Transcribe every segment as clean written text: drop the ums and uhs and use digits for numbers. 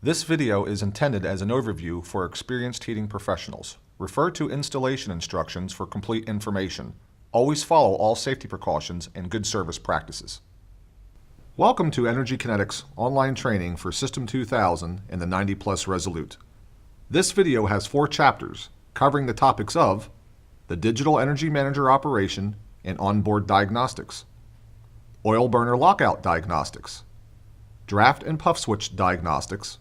This video is intended as an overview for experienced heating professionals. Refer to installation instructions for complete information. Always follow all safety precautions and good service practices. Welcome to Energy Kinetics online training for System 2000 and the 90 Plus Resolute. This video has 4 chapters covering the topics of the Digital Energy Manager operation and onboard diagnostics, oil burner lockout diagnostics, draft and puff switch diagnostics,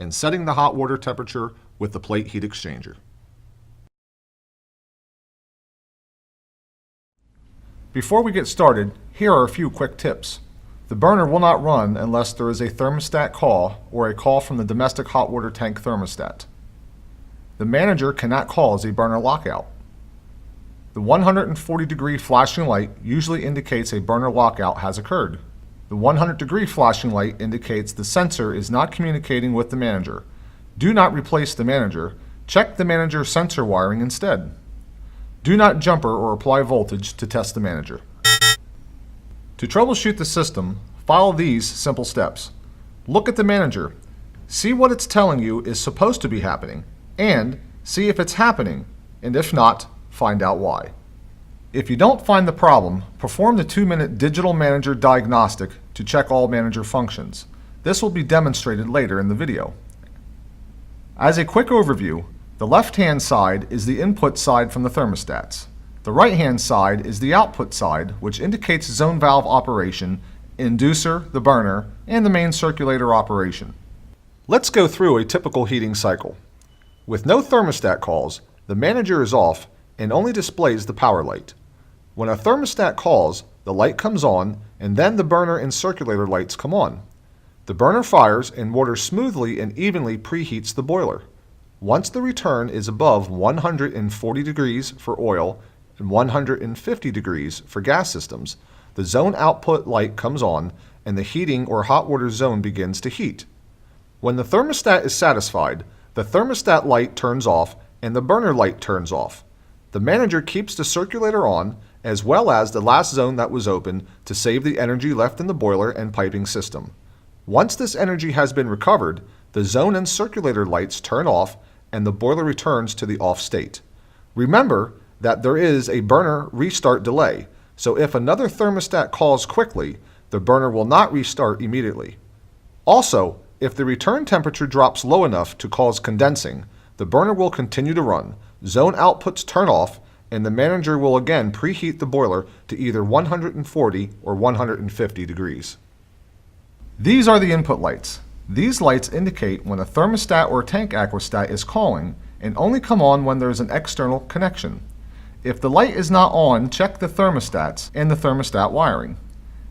and setting the hot water temperature with the plate heat exchanger. Before we get started, here are a few quick tips. The burner will not run unless there is a thermostat call or a call from the domestic hot water tank thermostat. The manager cannot cause a burner lockout. The 140-degree flashing light usually indicates a burner lockout has occurred. The 100-degree flashing light indicates the sensor is not communicating with the manager. Do not replace the manager. Check the manager's sensor wiring instead. Do not jumper or apply voltage to test the manager. To troubleshoot the system, follow these simple steps. Look at the manager. See what it's telling you is supposed to be happening, and see if it's happening, and if not, find out why. If you don't find the problem, perform the 2-minute digital manager diagnostic to check all manager functions. This will be demonstrated later in the video. As a quick overview, the left-hand side is the input side from the thermostats. The right-hand side is the output side, which indicates zone valve operation, inducer, the burner, and the main circulator operation. Let's go through a typical heating cycle. With no thermostat calls, the manager is off and only displays the power light. When a thermostat calls, the light comes on, and then the burner and circulator lights come on. The burner fires and water smoothly and evenly preheats the boiler. Once the return is above 140 degrees for oil and 150 degrees for gas systems, the zone output light comes on and the heating or hot water zone begins to heat. When the thermostat is satisfied, the thermostat light turns off and the burner light turns off. The manager keeps the circulator on as well as the last zone that was open to save the energy left in the boiler and piping system. Once this energy has been recovered, the zone and circulator lights turn off and the boiler returns to the off state. Remember that there is a burner restart delay, so if another thermostat calls quickly, the burner will not restart immediately. Also, if the return temperature drops low enough to cause condensing, the burner will continue to run, zone outputs turn off, and the manager will again preheat the boiler to either 140 or 150 degrees. These are the input lights. These lights indicate when a thermostat or tank aquastat is calling and only come on when there is an external connection. If the light is not on, check the thermostats and the thermostat wiring.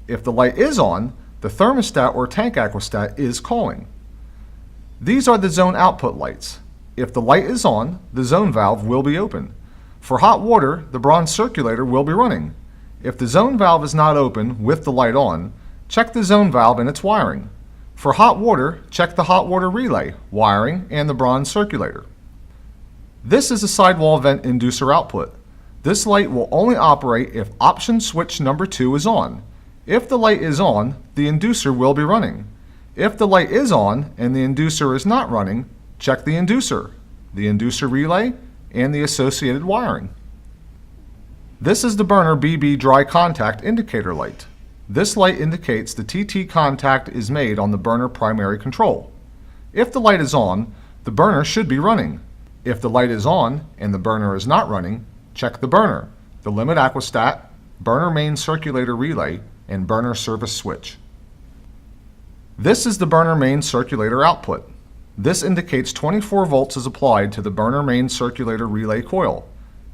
If the light is on, the thermostat or tank aquastat is calling. These are the zone output lights. If the light is on, the zone valve will be open. For hot water, the bronze circulator will be running. If the zone valve is not open with the light on, check the zone valve and its wiring. For hot water, check the hot water relay, wiring, and the bronze circulator. This is a sidewall vent inducer output. This light will only operate if option switch number 2 is on. If the light is on, the inducer will be running. If the light is on and the inducer is not running, check the inducer relay, and the associated wiring. This is the burner BB dry contact indicator light. This light indicates the TT contact is made on the burner primary control. If the light is on, the burner should be running. If the light is on and the burner is not running, check the burner, the limit aquastat, burner main circulator relay, and burner service switch. This is the burner main circulator output. This indicates 24 volts is applied to the burner main circulator relay coil.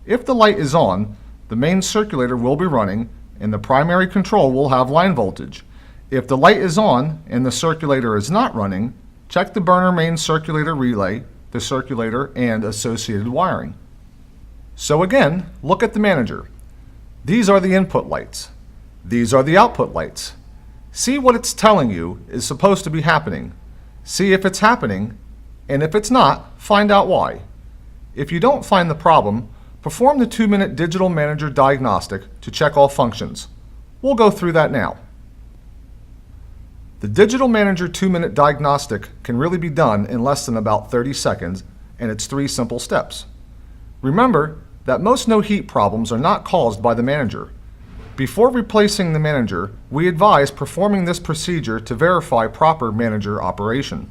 If the light is on, the main circulator will be running and the primary control will have line voltage. If the light is on and the circulator is not running, check the burner main circulator relay, the circulator, and associated wiring. So again, look at the manager. These are the input lights. These are the output lights. See what it's telling you is supposed to be happening. See if it's happening, and if it's not, find out why. If you don't find the problem, perform the 2-minute digital manager diagnostic to check all functions. We'll go through that now. The Digital Manager 2-minute diagnostic can really be done in less than about 30 seconds, and it's 3 simple steps. Remember that most no heat problems are not caused by the manager. Before replacing the manager, we advise performing this procedure to verify proper manager operation.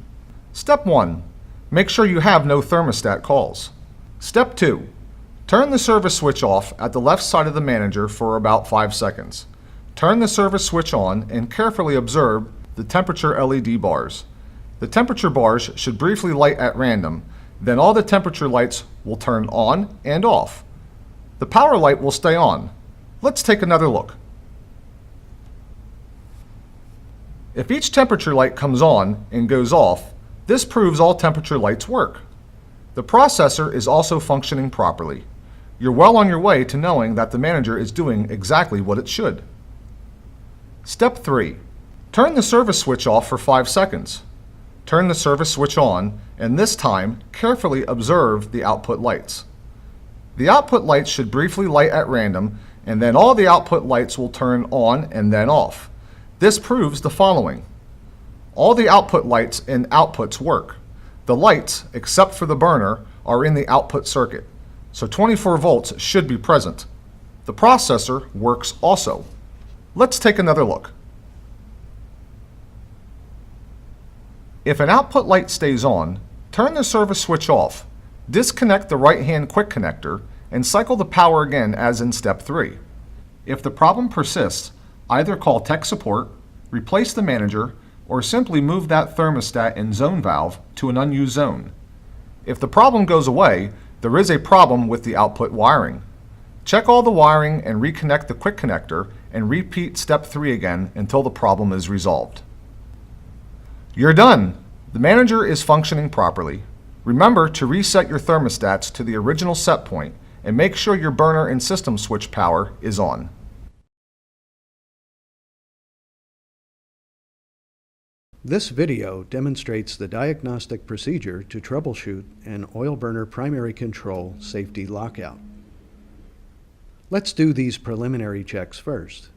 Step 1. Make sure you have no thermostat calls. Step 2. Turn the service switch off at the left side of the manager for about 5 seconds. Turn the service switch on and carefully observe the temperature LED bars. The temperature bars should briefly light at random, then all the temperature lights will turn on and off. The power light will stay on. Let's take another look. If each temperature light comes on and goes off, this proves all temperature lights work. The processor is also functioning properly. You're well on your way to knowing that the manager is doing exactly what it should. Step 3. Turn the service switch off for 5 seconds. Turn the service switch on, and this time, carefully observe the output lights. The output lights should briefly light at random, and then all the output lights will turn on and then off. This proves the following. All the output lights and outputs work. The lights, except for the burner, are in the output circuit, so 24 volts should be present. The processor works also. Let's take another look. If an output light stays on, turn the service switch off, disconnect the right-hand quick connector, and cycle the power again as in step 3. If the problem persists, either call tech support, replace the manager, or simply move that thermostat and zone valve to an unused zone. If the problem goes away, there is a problem with the output wiring. Check all the wiring and reconnect the quick connector and repeat step 3 again until the problem is resolved. You're done! The manager is functioning properly. Remember to reset your thermostats to the original set point and make sure your burner and system switch power is on. This video demonstrates the diagnostic procedure to troubleshoot an oil burner primary control safety lockout. Let's do these preliminary checks first.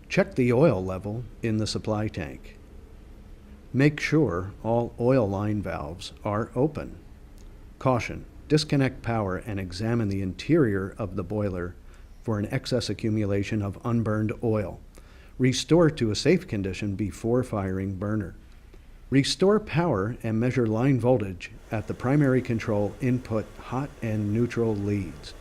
Check the oil level in the supply tank. Make sure all oil line valves are open. Caution: disconnect power and examine the interior of the boiler for an excess accumulation of unburned oil. Restore to a safe condition before firing burner. Restore power and measure line voltage at the primary control input hot and neutral leads.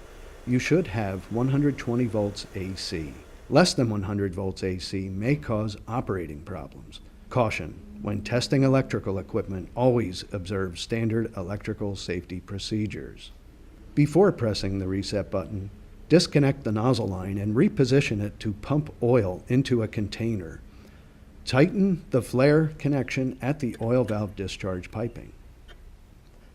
You should have 120 volts AC. Less than 100 volts AC may cause operating problems. Caution: when testing electrical equipment, always observe standard electrical safety procedures. Before pressing the reset button, disconnect the nozzle line and reposition it to pump oil into a container. Tighten the flare connection at the oil valve discharge piping.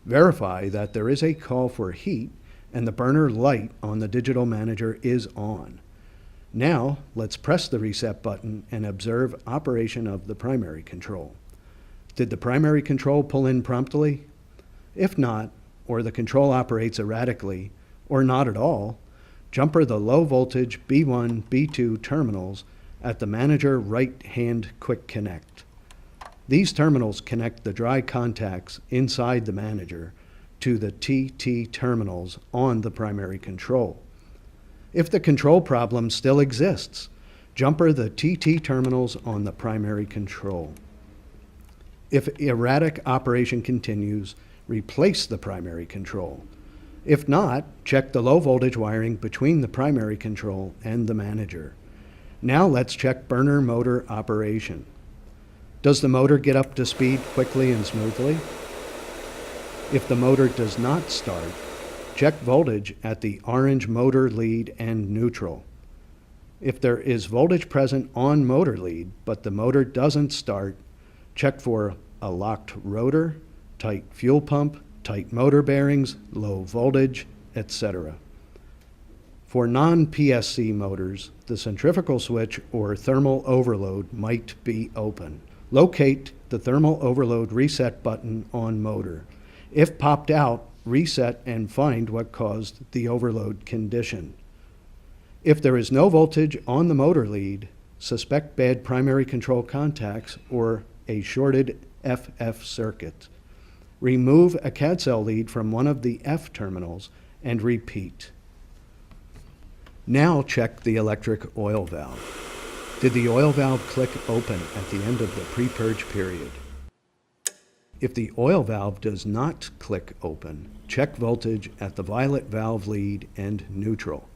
Verify that there is a call for heat and the burner light on the digital manager is on. Now, let's press the reset button and observe operation of the primary control. Did the primary control pull in promptly? If not, or the control operates erratically, or not at all, jumper the low voltage B1, B2 terminals at the manager right-hand quick connect. These terminals connect the dry contacts inside the manager to the TT terminals on the primary control. If the control problem still exists, jumper the TT terminals on the primary control. If erratic operation continues, replace the primary control. If not, check the low voltage wiring between the primary control and the manager. Now let's check burner motor operation. Does the motor get up to speed quickly and smoothly? If the motor does not start, check voltage at the orange motor lead and neutral. If there is voltage present on motor lead, but the motor doesn't start, check for a locked rotor, tight fuel pump, tight motor bearings, low voltage, etc. For non-PSC motors, the centrifugal switch or thermal overload might be open. Locate the thermal overload reset button on motor. If popped out, reset and find what caused the overload condition. If there is no voltage on the motor lead, suspect bad primary control contacts or a shorted FF circuit. Remove a CAD cell lead from one of the F terminals and repeat. Now check the electric oil valve. Did the oil valve click open at the end of the pre-purge period? If the oil valve does not click open, check voltage at the violet valve lead and neutral.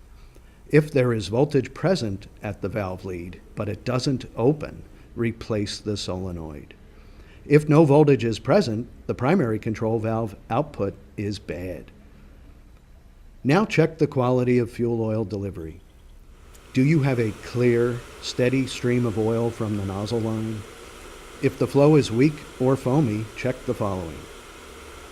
If there is voltage present at the valve lead, but it doesn't open, replace the solenoid. If no voltage is present, the primary control valve output is bad. Now check the quality of fuel oil delivery. Do you have a clear, steady stream of oil from the nozzle line? If the flow is weak or foamy, check the following.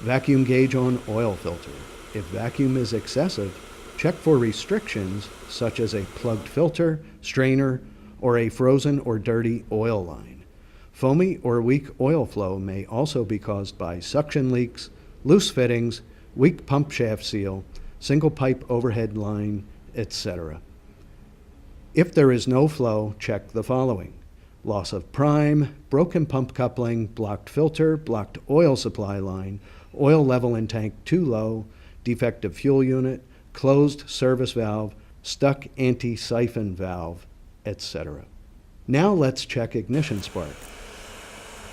Vacuum gauge on oil filter. If vacuum is excessive, check for restrictions such as a plugged filter, strainer, or a frozen or dirty oil line. Foamy or weak oil flow may also be caused by suction leaks, loose fittings, weak pump shaft seal, single pipe overhead line, etc. If there is no flow, check the following. Loss of prime, broken pump coupling, blocked filter, blocked oil supply line, oil level in tank too low, defective fuel unit, closed service valve, stuck anti-siphon valve, etc. Now let's check ignition spark.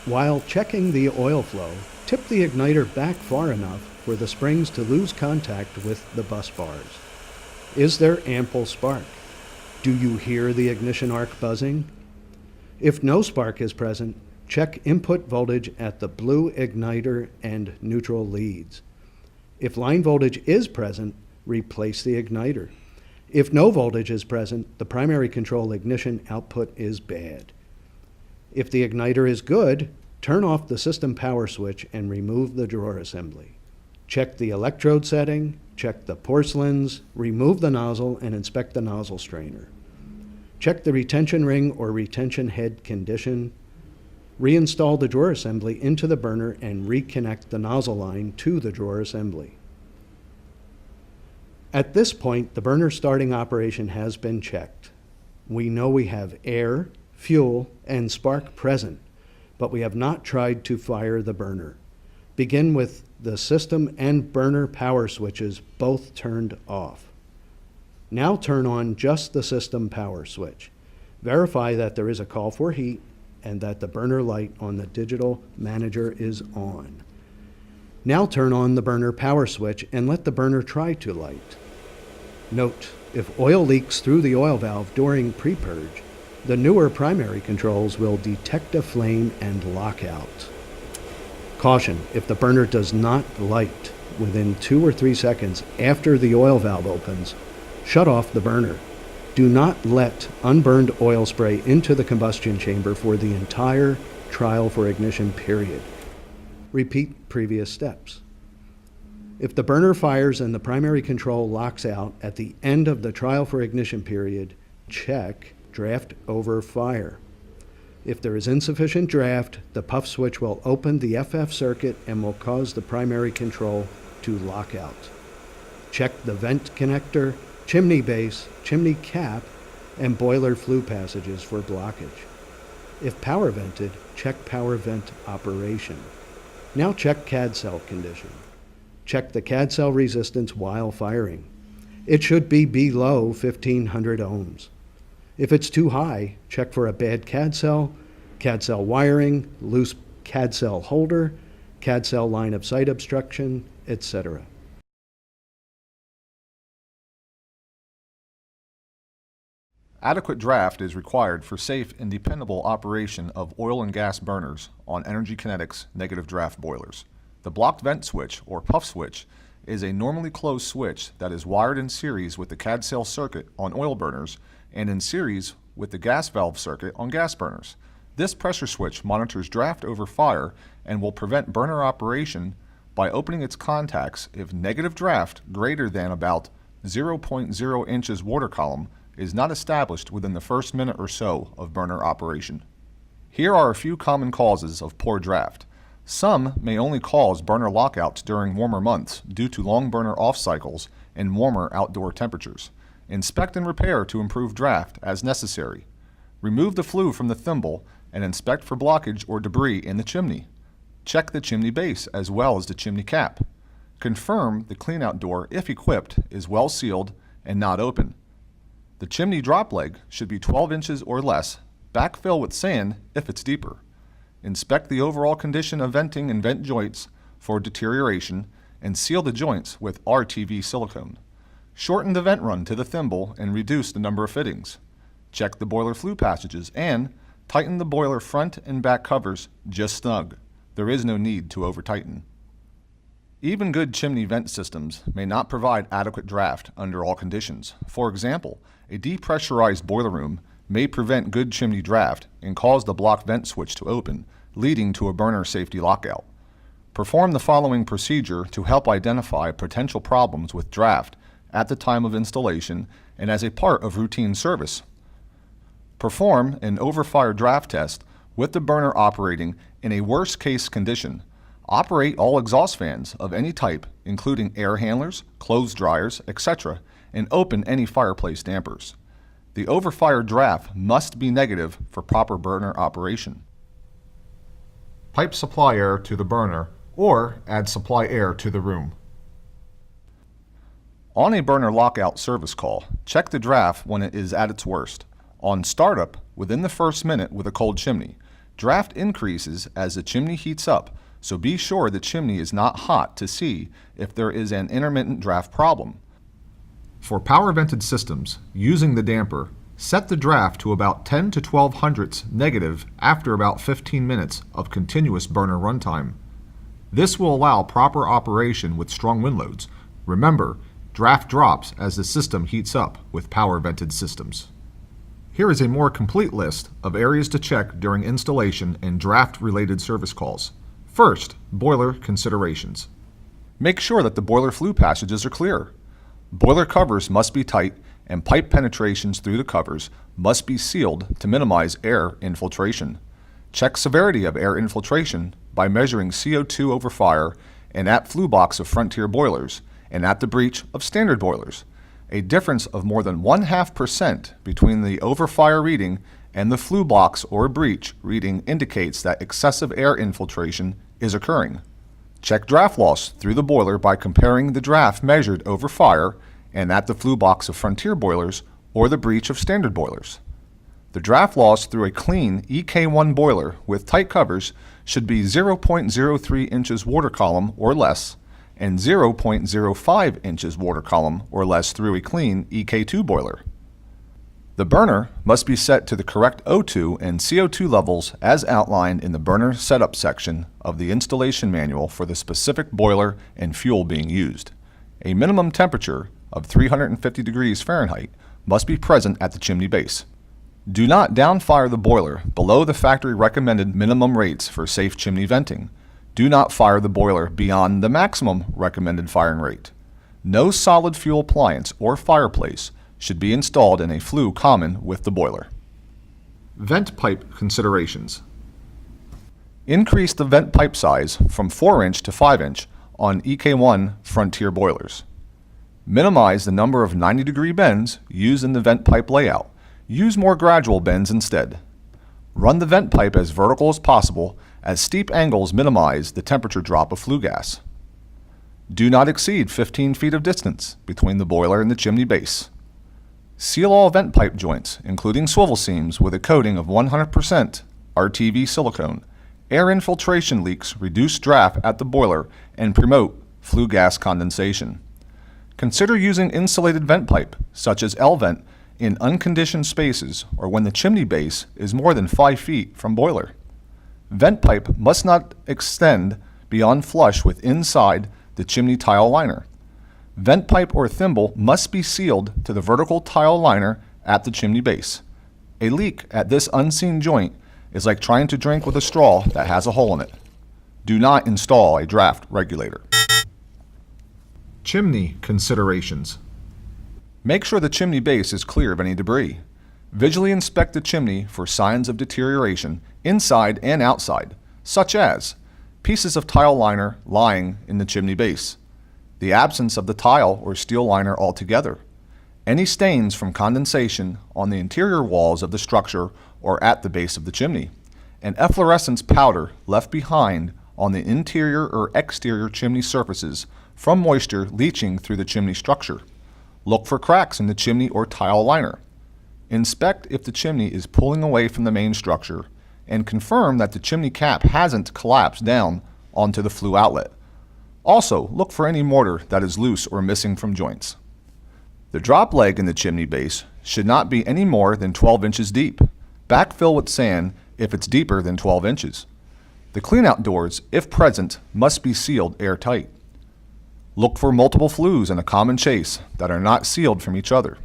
While checking the oil flow, tip the igniter back far enough for the springs to lose contact with the bus bars. Is there ample spark? Do you hear the ignition arc buzzing? If no spark is present, check input voltage at the blue igniter and neutral leads. If line voltage is present, replace the igniter. If no voltage is present, the primary control ignition output is bad. If the igniter is good, turn off the system power switch and remove the drawer assembly. Check the electrode setting, check the porcelains, remove the nozzle, and inspect the nozzle strainer. Check the retention ring or retention head condition. Reinstall the drawer assembly into the burner and reconnect the nozzle line to the drawer assembly. At this point, the burner starting operation has been checked. We know we have air, fuel, and spark present, but we have not tried to fire the burner. Begin with the system and burner power switches both turned off. Now turn on just the system power switch. Verify that there is a call for heat and that the burner light on the digital manager is on. Now turn on the burner power switch and let the burner try to light. Note, if oil leaks through the oil valve during pre-purge, the newer primary controls will detect a flame and lock out. Caution, if the burner does not light within 2 or 3 seconds after the oil valve opens, shut off the burner. Do not let unburned oil spray into the combustion chamber for the entire trial for ignition period. Repeat previous steps. If the burner fires and the primary control locks out at the end of the trial for ignition period, check draft over fire. If there is insufficient draft, the puff switch will open the FF circuit and will cause the primary control to lock out. Check the vent connector, chimney base, chimney cap, and boiler flue passages for blockage. If power vented, check power vent operation. Now check CAD cell condition. Check the CAD cell resistance while firing. It should be below 1500 ohms. If it's too high, check for a bad CAD cell wiring, loose CAD cell holder, CAD cell line of sight obstruction, etc. Adequate draft is required for safe and dependable operation of oil and gas burners on Energy Kinetics negative draft boilers. The blocked vent switch, or puff switch, is a normally closed switch that is wired in series with the CAD cell circuit on oil burners and in series with the gas valve circuit on gas burners. This pressure switch monitors draft over fire and will prevent burner operation by opening its contacts if negative draft greater than about 0.0 inches water column is not established within the first minute or so of burner operation. Here are a few common causes of poor draft. Some may only cause burner lockouts during warmer months due to long burner off cycles and warmer outdoor temperatures. Inspect and repair to improve draft as necessary. Remove the flue from the thimble and inspect for blockage or debris in the chimney. Check the chimney base as well as the chimney cap. Confirm the cleanout door, if equipped, is well sealed and not open. The chimney drop leg should be 12 inches or less. Backfill with sand if it's deeper. Inspect the overall condition of venting and vent joints for deterioration and seal the joints with RTV silicone. Shorten the vent run to the thimble and reduce the number of fittings. Check the boiler flue passages and tighten the boiler front and back covers just snug. There is no need to over-tighten. Even good chimney vent systems may not provide adequate draft under all conditions. For example, a depressurized boiler room may prevent good chimney draft and cause the block vent switch to open, leading to a burner safety lockout. Perform the following procedure to help identify potential problems with draft at the time of installation and as a part of routine service. Perform an overfire draft test with the burner operating in a worst-case condition. Operate all exhaust fans of any type, including air handlers, clothes dryers, etc., and open any fireplace dampers. The overfire draft must be negative for proper burner operation. Pipe supply air to the burner or add supply air to the room. On a burner lockout service call, check the draft when it is at its worst. On startup, within the first minute with a cold chimney, draft increases as the chimney heats up, so be sure the chimney is not hot to see if there is an intermittent draft problem. For power vented systems, using the damper, set the draft to about 10 to 12 hundredths negative after about 15 minutes of continuous burner runtime. This will allow proper operation with strong wind loads. Remember, draft drops as the system heats up with power vented systems. Here is a more complete list of areas to check during installation and draft-related service calls. First, boiler considerations. Make sure that the boiler flue passages are clear. Boiler covers must be tight and pipe penetrations through the covers must be sealed to minimize air infiltration. Check severity of air infiltration by measuring CO2 over fire and at flue box of Frontier boilers and at the breech of standard boilers. A difference of more than 0.5% between the overfire reading and the flue box or breech reading indicates that excessive air infiltration is occurring. Check draft loss through the boiler by comparing the draft measured over fire and at the flue box of Frontier boilers or the breech of standard boilers. The draft loss through a clean EK1 boiler with tight covers should be 0.03 inches water column or less and 0.05 inches water column or less through a clean EK2 boiler. The burner must be set to the correct O2 and CO2 levels as outlined in the burner setup section of the installation manual for the specific boiler and fuel being used. A minimum temperature of 350 degrees Fahrenheit must be present at the chimney base. Do not downfire the boiler below the factory recommended minimum rates for safe chimney venting. Do not fire the boiler beyond the maximum recommended firing rate. No solid fuel appliance or fireplace should be installed in a flue common with the boiler. Vent pipe considerations. Increase the vent pipe size from 4-inch to 5-inch on EK1 Frontier boilers. Minimize the number of 90-degree bends used in the vent pipe layout. Use more gradual bends instead. Run the vent pipe as vertical as possible, as steep angles minimize the temperature drop of flue gas. Do not exceed 15 feet of distance between the boiler and the chimney base. Seal all vent pipe joints, including swivel seams, with a coating of 100% RTV silicone. Air infiltration leaks reduce draft at the boiler and promote flue gas condensation. Consider using insulated vent pipe, such as L-vent, in unconditioned spaces or when the chimney base is more than 5 feet from boiler. Vent pipe must not extend beyond flush with inside the chimney tile liner. Vent pipe or thimble must be sealed to the vertical tile liner at the chimney base. A leak at this unseen joint is like trying to drink with a straw that has a hole in it. Do not install a draft regulator. Chimney considerations. Make sure the chimney base is clear of any debris. Visually inspect the chimney for signs of deterioration inside and outside, such as pieces of tile liner lying in the chimney base, the absence of the tile or steel liner altogether, Any stains from condensation on the interior walls of the structure or at the base of the chimney, and efflorescence powder left behind on the interior or exterior chimney surfaces from moisture leaching through the chimney structure. Look for cracks in the chimney or tile liner. Inspect if the chimney is pulling away from the main structure, and confirm that the chimney cap hasn't collapsed down onto the flue outlet. Also, look for any mortar that is loose or missing from joints. The drop leg in the chimney base should not be any more than 12 inches deep. Backfill with sand if it's deeper than 12 inches. The cleanout doors, if present, must be sealed airtight. Look for multiple flues in a common chase that are not sealed from each other.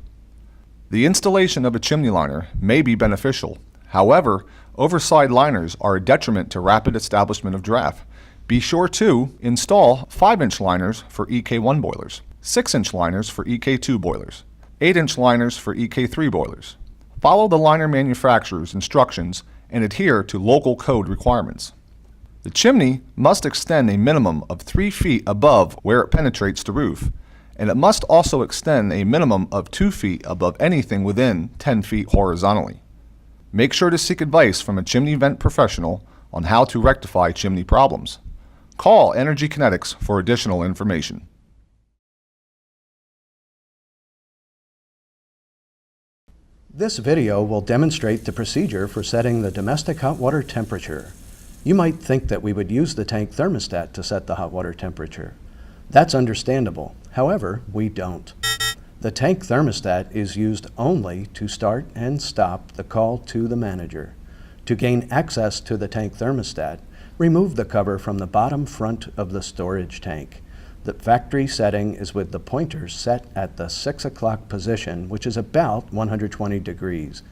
The installation of a chimney liner may be beneficial. However, overside liners are a detriment to rapid establishment of draft. Be sure to install 5-inch liners for EK1 boilers, 6-inch liners for EK2 boilers, 8-inch liners for EK3 boilers. Follow the liner manufacturer's instructions and adhere to local code requirements. The chimney must extend a minimum of 3 feet above where it penetrates the roof, and it must also extend a minimum of 2 feet above anything within 10 feet horizontally. Make sure to seek advice from a chimney vent professional on how to rectify chimney problems. Call Energy Kinetics for additional information. This video will demonstrate the procedure for setting the domestic hot water temperature. You might think that we would use the tank thermostat to set the hot water temperature. That's understandable. However, we don't. The tank thermostat is used only to start and stop the call to the manager. To gain access to the tank thermostat, remove the cover from the bottom front of the storage tank. The factory setting is with the pointer set at the 6 o'clock position, which is about 120 degrees.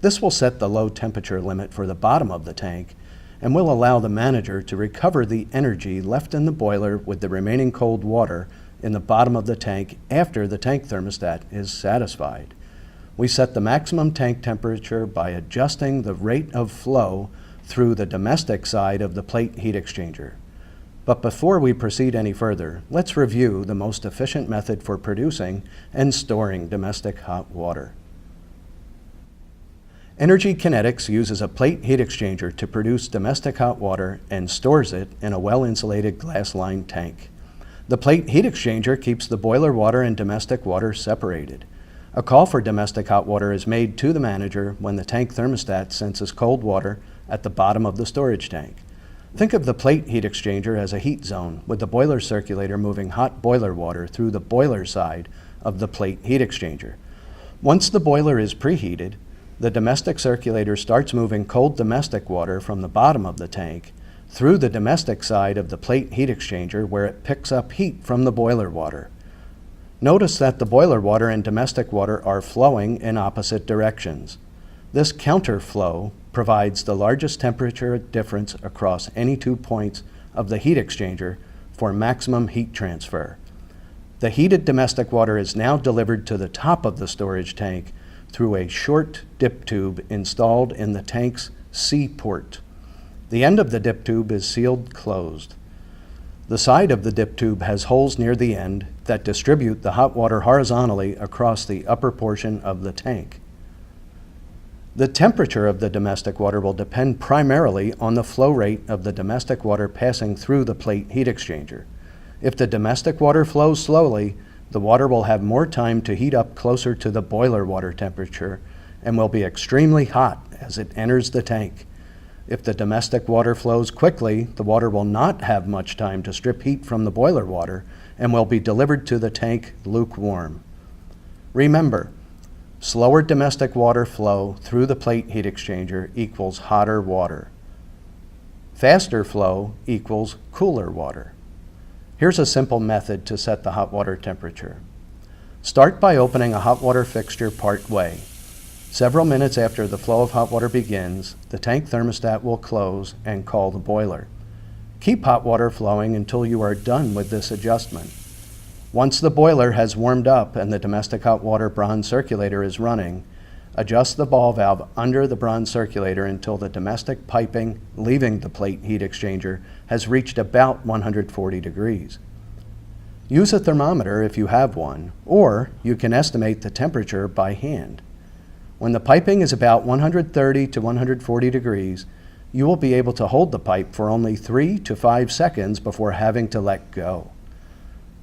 This will set the low temperature limit for the bottom of the tank and will allow the manager to recover the energy left in the boiler with the remaining cold water in the bottom of the tank after the tank thermostat is satisfied. We set the maximum tank temperature by adjusting the rate of flow through the domestic side of the plate heat exchanger. But before we proceed any further, let's review the most efficient method for producing and storing domestic hot water. Energy Kinetics uses a plate heat exchanger to produce domestic hot water and stores it in a well-insulated glass-lined tank. The plate heat exchanger keeps the boiler water and domestic water separated. A call for domestic hot water is made to the manager when the tank thermostat senses cold water at the bottom of the storage tank. Think of the plate heat exchanger as a heat zone, with the boiler circulator moving hot boiler water through the boiler side of the plate heat exchanger. Once the boiler is preheated, the domestic circulator starts moving cold domestic water from the bottom of the tank through the domestic side of the plate heat exchanger, where it picks up heat from the boiler water. Notice that the boiler water and domestic water are flowing in opposite directions. This counterflow provides the largest temperature difference across any 2 points of the heat exchanger for maximum heat transfer. The heated domestic water is now delivered to the top of the storage tank through a short dip tube installed in the tank's C port. The end of the dip tube is sealed closed. The side of the dip tube has holes near the end that distribute the hot water horizontally across the upper portion of the tank. The temperature of the domestic water will depend primarily on the flow rate of the domestic water passing through the plate heat exchanger. If the domestic water flows slowly, the water will have more time to heat up closer to the boiler water temperature and will be extremely hot as it enters the tank. If the domestic water flows quickly, the water will not have much time to strip heat from the boiler water and will be delivered to the tank lukewarm. Remember, slower domestic water flow through the plate heat exchanger equals hotter water. Faster flow equals cooler water. Here's a simple method to set the hot water temperature. Start by opening a hot water fixture part way. Several minutes after the flow of hot water begins, the tank thermostat will close and call the boiler. Keep hot water flowing until you are done with this adjustment. Once the boiler has warmed up and the domestic hot water bronze circulator is running, adjust the ball valve under the bronze circulator until the domestic piping leaving the plate heat exchanger has reached about 140 degrees. Use a thermometer if you have one, or you can estimate the temperature by hand. When the piping is about 130 to 140 degrees, you will be able to hold the pipe for only 3 to 5 seconds before having to let go.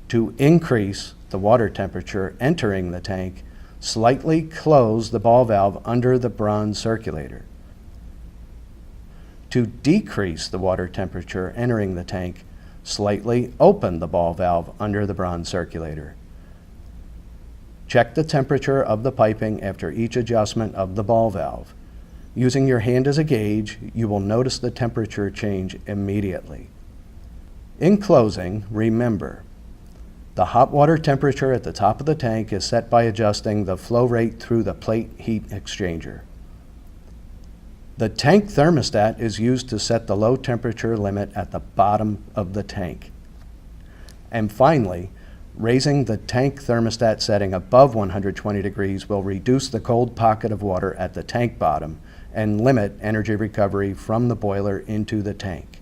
To increase the water temperature entering the tank, slightly close the ball valve under the bronze circulator. To decrease the water temperature entering the tank, slightly open the ball valve under the bronze circulator. Check the temperature of the piping after each adjustment of the ball valve. Using your hand as a gauge, you will notice the temperature change immediately. In closing, remember, the hot water temperature at the top of the tank is set by adjusting the flow rate through the plate heat exchanger. The tank thermostat is used to set the low temperature limit at the bottom of the tank. And finally, raising the tank thermostat setting above 120 degrees will reduce the cold pocket of water at the tank bottom and limit energy recovery from the boiler into the tank.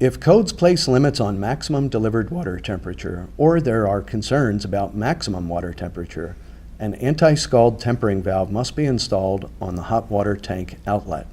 If codes place limits on maximum delivered water temperature, or there are concerns about maximum water temperature, an anti-scald tempering valve must be installed on the hot water tank outlet.